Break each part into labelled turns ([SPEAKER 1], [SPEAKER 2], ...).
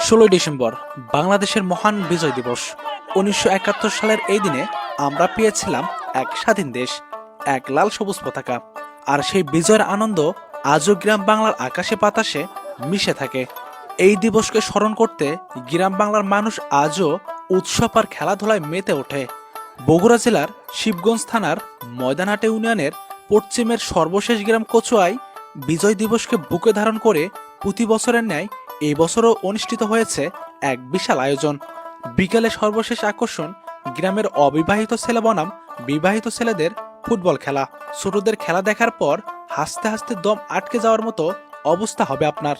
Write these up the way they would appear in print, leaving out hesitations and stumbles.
[SPEAKER 1] 16ই December বাংলাদেশের মহান বিজয় দিবস। 1971 সালের এই দিনে আমরা পেয়েছিলাম এক স্বাধীন দেশ, এক লাল সবুজ পতাকা। আর সেই বিজয়ের আনন্দ আজও গ্রাম বাংলার আকাশে বাতাসে মিশে থাকে। এই দিবসকে স্মরণ করতে গ্রাম বাংলার মানুষ আজও উৎসব আর খেলাধুলায় মেতে ওঠে। বগুড়া জেলার শিবগঞ্জ থানার ময়দানহাটে ইউনিয়নের পশ্চিমের সর্বশেষ গ্রাম কচুয়ায় বিজয় দিবসকে বুকে ধারণ করে প্রতি বছরের ন্যায় এই বছরও অনুষ্ঠিত হয়েছে এক বিশাল আয়োজন। বিকেলে সর্বশেষ আকর্ষণ গ্রামের অবিবাহিত ছেলে বনাম বিবাহিত ছেলেদের ফুটবল খেলা। ছোটদের খেলা দেখার পর হাসতে হাসতে দম আটকে যাওয়ার মতো অবস্থা হবে আপনার,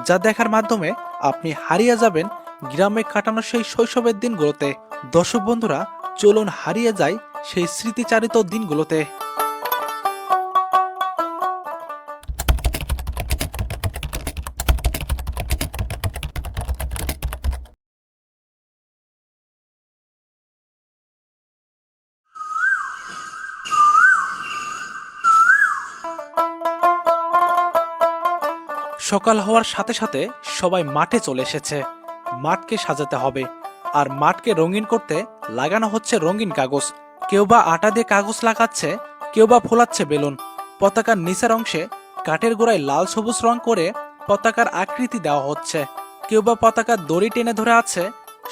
[SPEAKER 1] যা দেখার মাধ্যমে আপনি হারিয়ে যাবেন গ্রামে কাটানো সেই শৈশবের দিনগুলোতে। দর্শক বন্ধুরা, চলুন হারিয়ে যায় সেই স্মৃতিচারিত দিনগুলোতে। সকাল হওয়ার সাথে সাথে সবাই মাঠে চলে এসেছে। মাঠকে সাজাতে হবে, আর মাঠকে রঙিন করতে লাগানো হচ্ছে রঙিন কাগজ। কেউ বা আটা দিয়ে কাগজ লাগাচ্ছে, কেউ বা ফোলাচ্ছে বেলুন। পতাকার নিচের অংশে কাঠের গোড়ায় লাল সবুজ রং করে পতাকার আকৃতি দেওয়া হচ্ছে। কেউ বা পতাকার দড়ি টেনে ধরে আছে।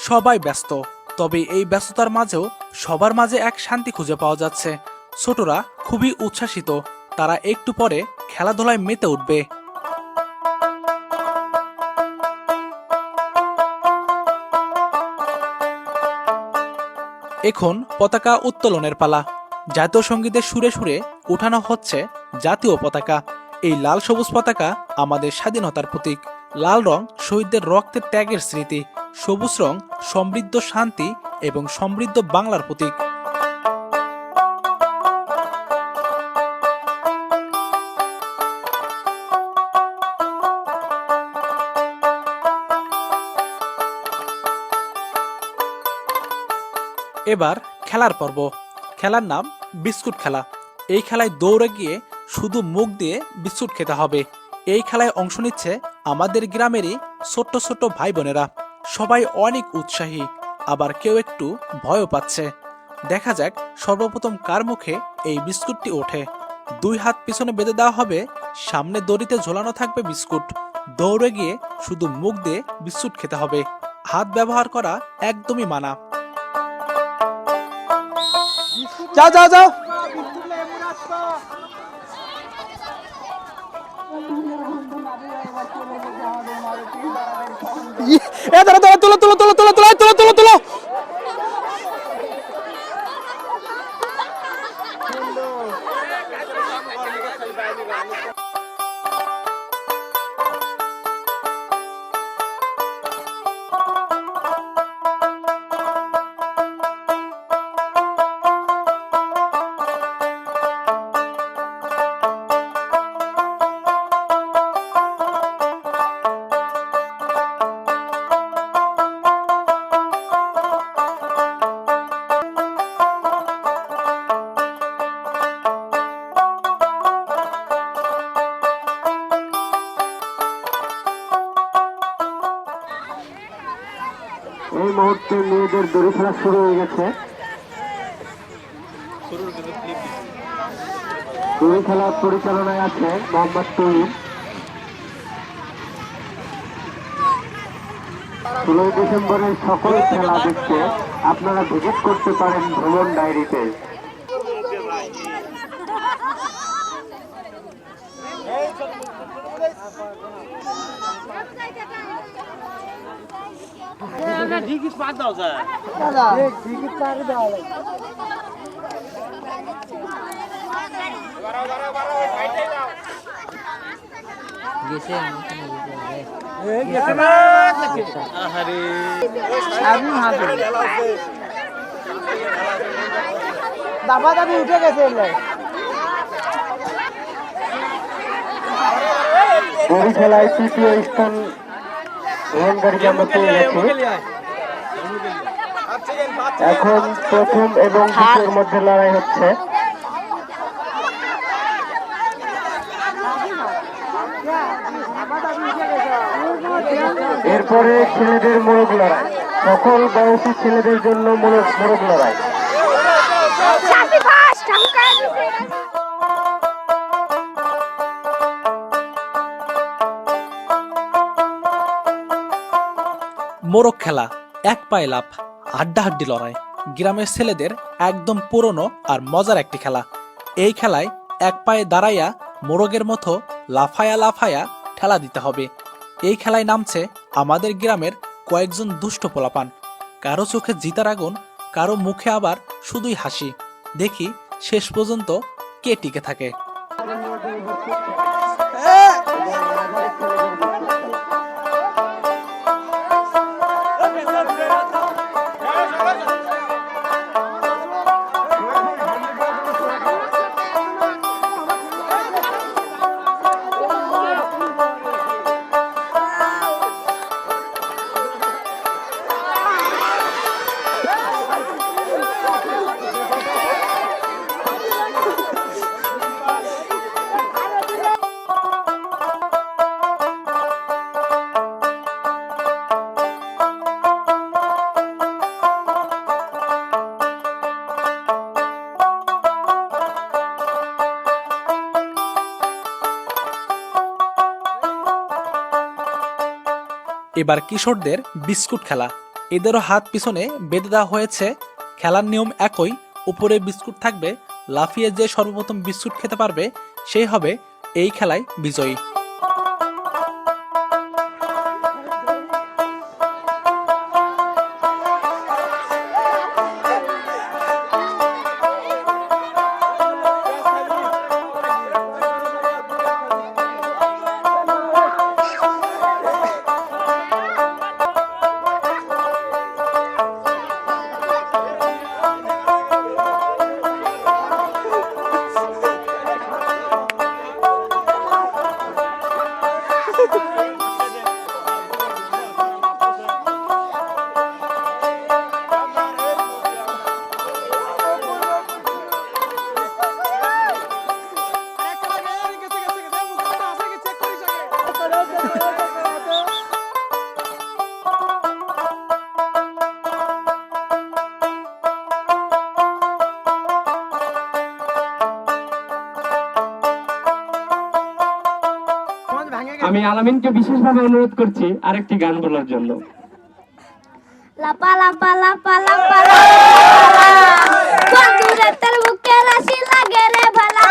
[SPEAKER 1] সবাই ব্যস্ত, তবে এই ব্যস্ততার মাঝেও সবার মাঝে এক শান্তি খুঁজে পাওয়া যাচ্ছে। ছোটরা খুবই উচ্ছ্বাসিত, তারা একটু পরে খেলাধুলায় মেতে উঠবে। এখন পতাকা উত্তোলনের পালা। জাতীয় সঙ্গীতের সুরে সুরে উঠানো হচ্ছে জাতীয় পতাকা। এই লাল সবুজ পতাকা আমাদের স্বাধীনতার প্রতীক। লাল রং শহীদদের রক্তের ত্যাগের স্মৃতি, সবুজ রং সমৃদ্ধ শান্তি এবং সমৃদ্ধ বাংলার প্রতীক। এবার খেলার পর্ব। খেলার নাম বিস্কুট খেলা। এই খেলায় দৌড়ে গিয়ে শুধু মুখ দিয়ে বিস্কুট খেতে হবে। এই খেলায় অংশ নিচ্ছে আমাদের গ্রামেরই ছোট্ট ছোট্ট ভাই বোনেরা। সবাই অনেক উৎসাহী, আবার কেউ একটু ভয়ও পাচ্ছে। দেখা যাক সর্বপ্রথম কার মুখে এই বিস্কুটটি ওঠে। 2 হাত পিছনে বেঁধে দেওয়া হবে, সামনে দড়িতে ঝোলানো থাকবে বিস্কুট। দৌড়ে গিয়ে শুধু মুখ দিয়ে বিস্কুট খেতে হবে। হাত ব্যবহার করা একদমই মানা।
[SPEAKER 2] যাও যাও যাও এ দাঁড়া দাঁড়া তোলো তোলো তোলো তোলো তোলো তোলো তোলো তোলো
[SPEAKER 3] এই মুহূর্তে মেয়েদের দড়ি খেলা শুরু হয়ে গেছে। দড়ি খেলা পরিচালনায় আছে মোহাম্মদ তৈব। 16 ডিসেম্বরের সকল খেলা দেখতে আপনারা ভিজিট করতে পারেন ভ্রমণ ডায়েরিতে।
[SPEAKER 2] টিকিট পার দাও স্যার টিকিট পার দাও গেছে আরে আমি হাতে দাবা দাবি উঠে গেছে
[SPEAKER 3] দড়ি খেলায় তৃতীয় স্থান আমরা পেয়ে গেছি। এখন প্রথম এবং দ্বিতীয়ের মধ্যে লড়াই হচ্ছে। এরপরে ছেলেদের মোরগ লড়াই, সকল বয়সী ছেলেদের জন্য মোরগ লড়াই।
[SPEAKER 1] মোরগ খেলা, এক পায়ে লাফ, হাড্ডাহাড্ডি লড়াই, গ্রামের ছেলেদের একদম পুরনো আর মজার একটি খেলা। এই খেলায় এক পায়ে দাঁড়াইয়া মোরগের মতো লাফায়া লাফায়া ঠেলা দিতে হবে। এই খেলায় নামছে আমাদের গ্রামের কয়েকজন দুষ্ট পোলাপান। কারো চোখে জিতার আগুন, কারো মুখে আবার শুধুই হাসি। দেখি শেষ পর্যন্ত কে টিকে থাকে। এবার কিশোরদের বিস্কুট খেলা। এদেরও হাত পিছনে বেঁধে দেওয়া হয়েছে। খেলার নিয়ম একই, উপরে বিস্কুট থাকবে। লাফিয়ে যে সর্বপ্রথম বিস্কুট খেতে পারবে সেই হবে এই খেলায় বিজয়ী।
[SPEAKER 3] আমি আলামিনকে বিশেষভাবে অনুরোধ করছি আরেকটি গান বলার জন্য।
[SPEAKER 4] লাপা লাপা লাপা লাপা বন্ধুরে তোর বুকে রাশি লাগে রে ভালা।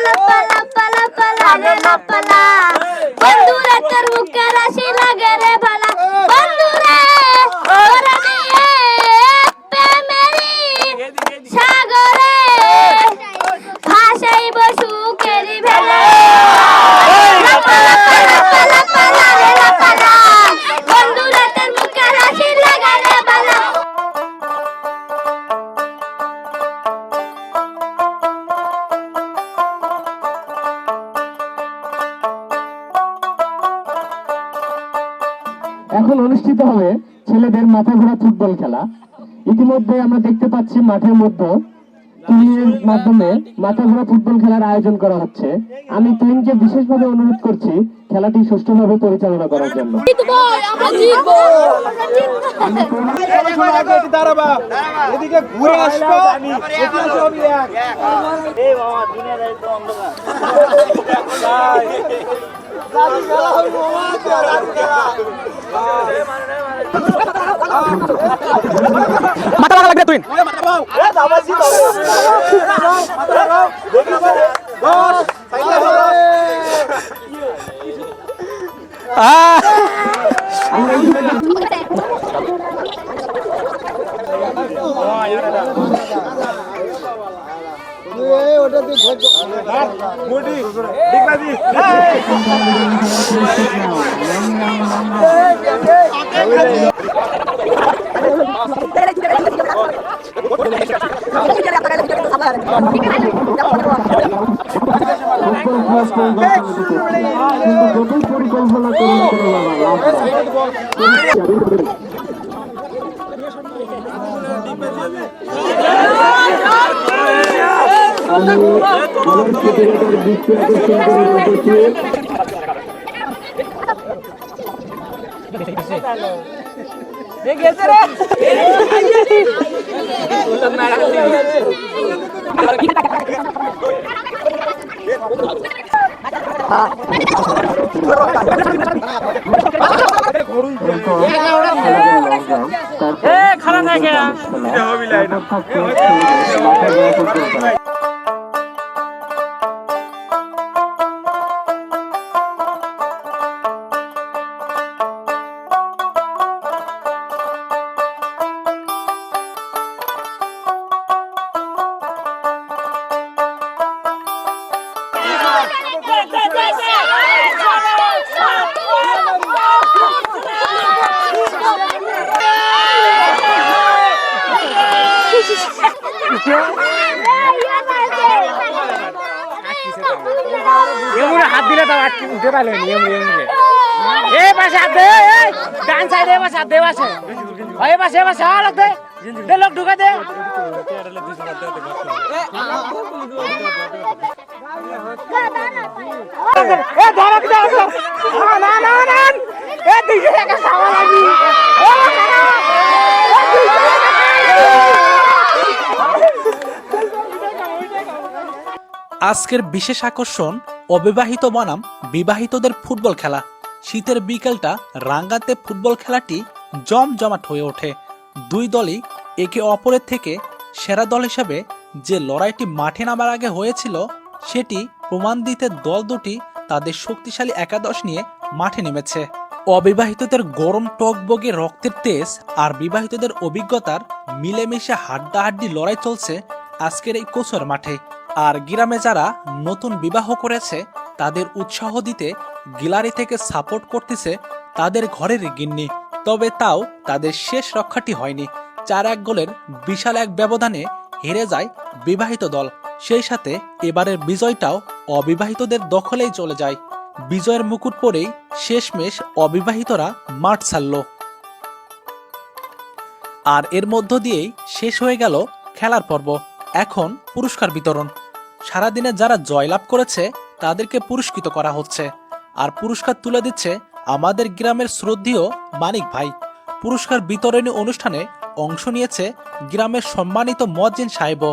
[SPEAKER 4] লাপা লাপা লাপা লাপা লাপা বন্ধুরে তোর বুকে রাশি লাগে রে ভালা। বন্ধুরে ওরা নিয়ে প্রেমেরি সাগরে ভাসাইব সুখেরি ভেলা। লাপা লাপা লাপা লাপা লাপা বন্ধুরে তোর বুকে রাশি লাগে রে ভালা।
[SPEAKER 3] এখন অনুষ্ঠিত হবে ছেলেদের মাথা ঘোরা ফুটবল খেলা। ইতিমধ্যে আমরা দেখতে পাচ্ছি মাঠের মধ্যে টুইনের মাধ্যমে মাথা ঘোরা ফুটবল খেলার আয়োজন করা হচ্ছে। আমি টুইনকে বিশেষভাবে অনুরোধ করছি খেলাটি সুষ্ঠুভাবে পরিচালনা করার জন্য।
[SPEAKER 2] এদিকে ঘুরে আসবো, এদিকে সবই এক। এই বাবা, দুনিয়াদারি তো অন্ধকার। দাদু খেলা হইবো, দাদু খেলা।
[SPEAKER 1] মাথা লাগা লাগবে তুই।
[SPEAKER 2] মাথা পাও। এ দাবাসি দাও। মাথা পাও। দেখি পারে। বস, সাইকেল ধরো। ওটা তুই মোটি ঠিক বাজি।
[SPEAKER 3] পরিকল্পনা খারাপ থাকে হাত দিলে তো উঠে পারলো এ পাশে হাত দে ডান সাইডে পাশে হাত দে পাশে ওই পাশে পাশে লোক দে দে লোক ঢুকা দে এ ধরক দাও না না না এ দিকে একটা সাওয়া লাগি
[SPEAKER 1] আজকের বিশেষ আকর্ষণ অবিবাহিত বনাম বিবাহিতদের ফুটবল খেলা। শীতের বিকেলটা রাঙ্গাতে ফুটবল খেলাটি জমজমাট হয়ে ওঠে। দুই দলই একে অপরের থেকে সেরা দল হিসেবে যে লড়াইটি মাঠে নামার আগে হয়েছিল সেটি প্রমাণ দিতে দল দুটি তাদের শক্তিশালী একাদশ নিয়ে মাঠে নেমেছে। অবিবাহিতদের গরম টকবগে রক্তের তেজ আর বিবাহিতদের অভিজ্ঞতার মিলেমিশে হাড্ডাহাড্ডি লড়াই চলছে আজকের এই কোচর মাঠে। আর গ্রামে যারা নতুন বিবাহ করেছে তাদের উৎসাহ দিতে গ্যালারি থেকে সাপোর্ট করতেছে তাদের ঘরের গিন্নি। তবে তাও তাদের শেষ রক্ষাটি হয়নি। 4-1 গোলের বিশাল এক ব্যবধানে হেরে যায় বিবাহিত দল। সেই সাথে এবারের বিজয়টাও অবিবাহিতদের দখলেই চলে যায়। বিজয়ের মুকুট পরেই শেষমেশ অবিবাহিতরা মাঠ ছাড়ল। আর এর মধ্য দিয়েই শেষ হয়ে গেল খেলার পর্ব। এখন পুরস্কার বিতরণ। সারাদিনে যারা জয়লাভ করেছে তাদেরকে পুরস্কৃত করা হচ্ছে। আর পুরস্কার তুলে দিচ্ছে আমাদের গ্রামের শ্রদ্ধেয় মানিক ভাই। পুরস্কার বিতরণী অনুষ্ঠানে অংশ নিয়েছে গ্রামের সম্মানিত মুয়াজ্জিন সাহেবও।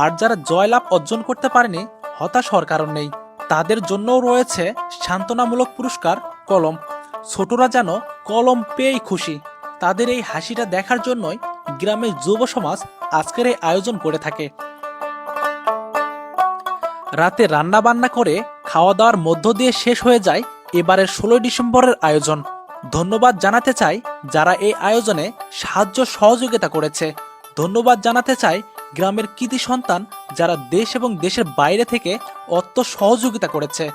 [SPEAKER 1] আর যারা জয়লাভ অর্জন করতে পারেনি হতাশ হওয়ার কারণ নেই, তাদের জন্যও রয়েছে সান্ত্বনামূলক পুরস্কার কলম। ছোটরা যেন কলম পেয়েই খুশি। তাদের এই হাসিটা দেখার জন্যই গ্রামের যুব সমাজ আজকের এই আয়োজন করে থাকে। রাতে রান্না বান্না করে খাওয়া দাওয়ার মধ্য দিয়ে শেষ হয়ে যায় এবারের 16 ডিসেম্বরের আয়োজন। ধন্যবাদ জানাতে চাই যারা এই আয়োজনে সাহায্য সহযোগিতা করেছে। ধন্যবাদ জানাতে চাই গ্রামের কৃতি সন্তান যারা দেশ এবং দেশের বাইরে থেকে অর্থ সহযোগিতা করেছে।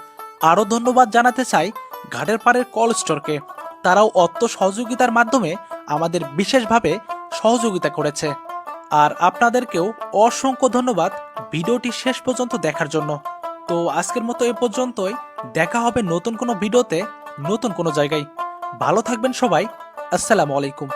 [SPEAKER 1] আরও ধন্যবাদ জানাতে চাই ঘাটের পাড়ের কল স্টোরকে। তারাও অর্থ সহযোগিতার মাধ্যমে আমাদের বিশেষভাবে সহযোগিতা করেছে। আর আপনাদেরকেও অসংখ্য ধন্যবাদ ভিডিওটি শেষ পর্যন্ত দেখার জন্য। তো আজকের মতো এ পর্যন্তই। দেখা হবে নতুন কোনো ভিডিওতে, নতুন কোনো জায়গায়। ভালো থাকবেন সবাই। আসসালামু আলাইকুম।